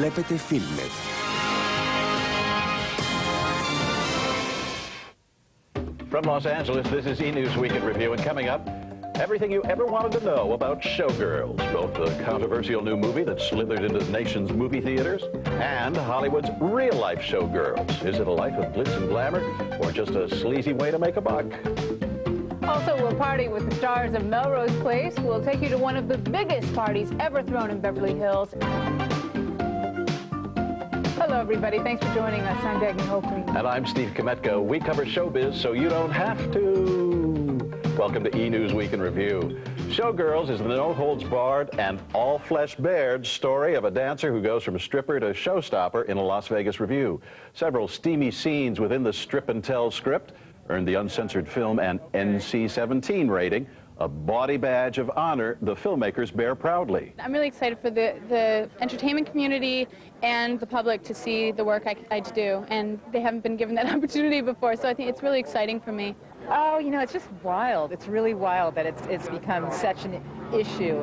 Βλέπετε FILMNET. From Los Angeles, this is E! News Week in Review, and coming up, everything you ever wanted to know about Showgirls, both the controversial new movie that slithered into the nation's movie theaters and Hollywood's real-life Showgirls. Is it a life of glitz and glamour or just a sleazy way to make a buck? Also, we'll party with the stars of Melrose Place. We'll take you to one of the biggest parties ever thrown in Beverly Hills. Hello, everybody. Thanks for joining us. I'm Dagny Oakley. And I'm Steve Kometko. We cover showbiz so you don't have to. Welcome to E! News Week in Review. Showgirls is the no-holds-barred and all-flesh-bared story of a dancer who goes from a stripper to showstopper in a Las Vegas review. Several steamy scenes within the strip-and-tell script earned the uncensored film an NC-17 rating, a bawdy badge of honor the filmmakers bear proudly. I'm really excited for the entertainment community and the public to see the work I do, and they haven't been given that opportunity before, so I think it's really exciting for me. Oh, you know, it's just wild. It's really wild that it's become such an issue.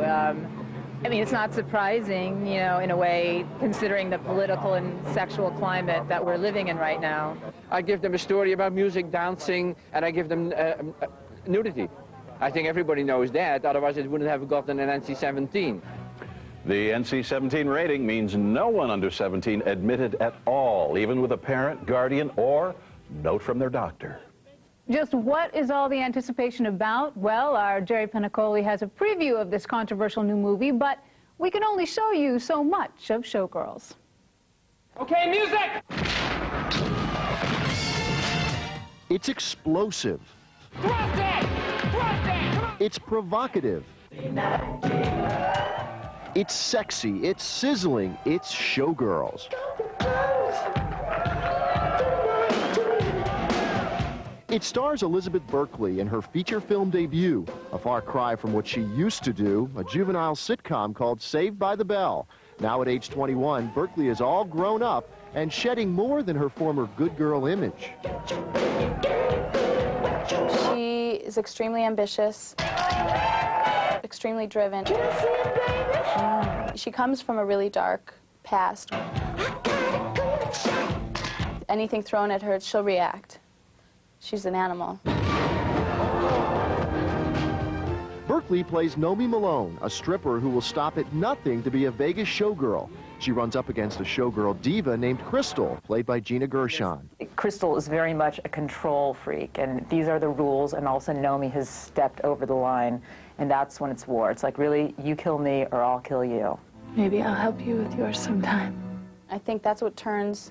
I mean, it's not surprising, you know, in a way, considering the political and sexual climate that we're living in right now. I give them a story about music, dancing, and I give them nudity. I think everybody knows that, otherwise it wouldn't have gotten an NC-17. The NC-17 rating means no one under 17 admitted at all, even with a parent, guardian, or note from their doctor. Just what is all the anticipation about? Well, our Jerry Penacoli has a preview of this controversial new movie, but we can only show you so much of Showgirls. Okay, music! It's explosive. Thrust it! Thrust it! It's provocative. It's sexy. It's sizzling. It's Showgirls. It stars Elizabeth Berkley in her feature film debut, a far cry from what she used to do, a juvenile sitcom called Saved by the Bell. Now at age 21, Berkley is all grown up and shedding more than her former good girl image. She is extremely ambitious, extremely driven. She comes from a really dark past. Anything thrown at her, she'll react. She's an animal. Berkley plays Nomi Malone, a stripper who will stop at nothing to be a Vegas showgirl. She runs up against a showgirl diva named Crystal, played by Gina Gershon. Crystal is very much a control freak, and these are the rules, and all of a sudden Nomi has stepped over the line, and that's when it's war. It's like, really, you kill me or I'll kill you. Maybe I'll help you with yours sometime. I think that's what turns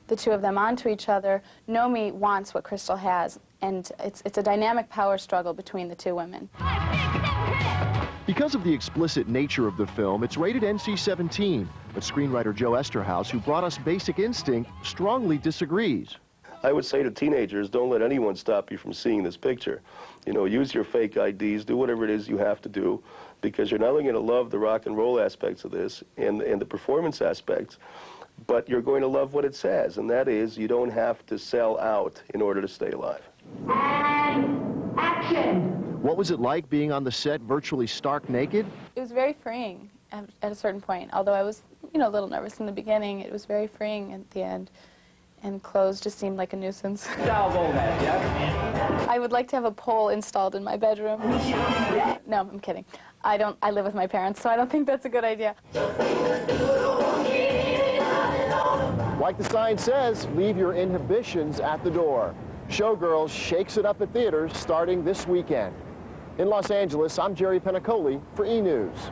the two of them onto each other. Nomi wants what Crystal has, and it's a dynamic power struggle between the two women. Because of the explicit nature of the film, it's rated NC-17, but screenwriter Joe Esterhaus, who brought us Basic Instinct, strongly disagrees. I would say to teenagers, don't let anyone stop you from seeing this picture. You know, use your fake IDs, do whatever it is you have to do, because you're not only going to love the rock and roll aspects of this and the performance aspects, but you're going to love what it says, and that is you don't have to sell out in order to stay alive. And action! What was it like being on the set virtually stark naked? It was very freeing at a certain point, although I was, you know, a little nervous in the beginning. It was very freeing at the end, and clothes just seemed like a nuisance. I would like to have a pole installed in my bedroom. No, I'm kidding. I live with my parents, so I don't think that's a good idea. Like the sign says, leave your inhibitions at the door. Showgirls shakes it up at theaters starting this weekend. In Los Angeles, I'm Jerry Penacoli for E! News.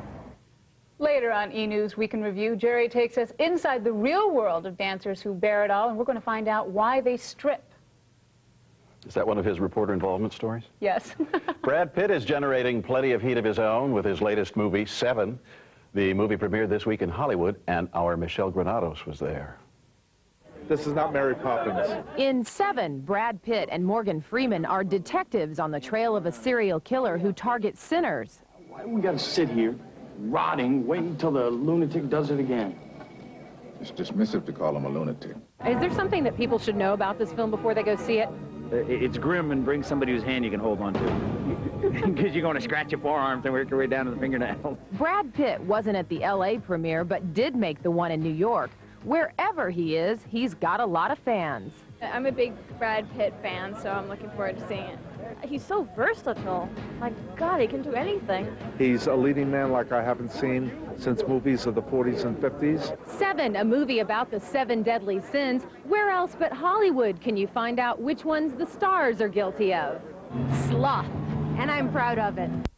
Later on E! News Week in Review, Jerry takes us inside the real world of dancers who bear it all, and we're going to find out why they strip. Is that one of his reporter involvement stories? Yes. Brad Pitt is generating plenty of heat of his own with his latest movie, Seven. The movie premiered this week in Hollywood, and our Michelle Granados was there. This is not Mary Poppins. In Seven, Brad Pitt and Morgan Freeman are detectives on the trail of a serial killer who targets sinners. Why do we got to sit here, rotting, waiting until the lunatic does it again? It's dismissive to call him a lunatic. Is there something that people should know about this film before they go see it? It's grim and bring somebody whose hand you can hold on to. Because you're going to scratch your forearms and work your way down to the fingernails. Brad Pitt wasn't at the L.A. premiere, but did make the one in New York. Wherever he is, he's got a lot of fans. I'm a big Brad Pitt fan, so I'm looking forward to seeing it. He's so versatile. My God, he can do anything. He's a leading man like I haven't seen since movies of the 40s and 50s. Seven, a movie about the 7 deadly sins. Where else but Hollywood can you find out which ones the stars are guilty of? Sloth, and I'm proud of it.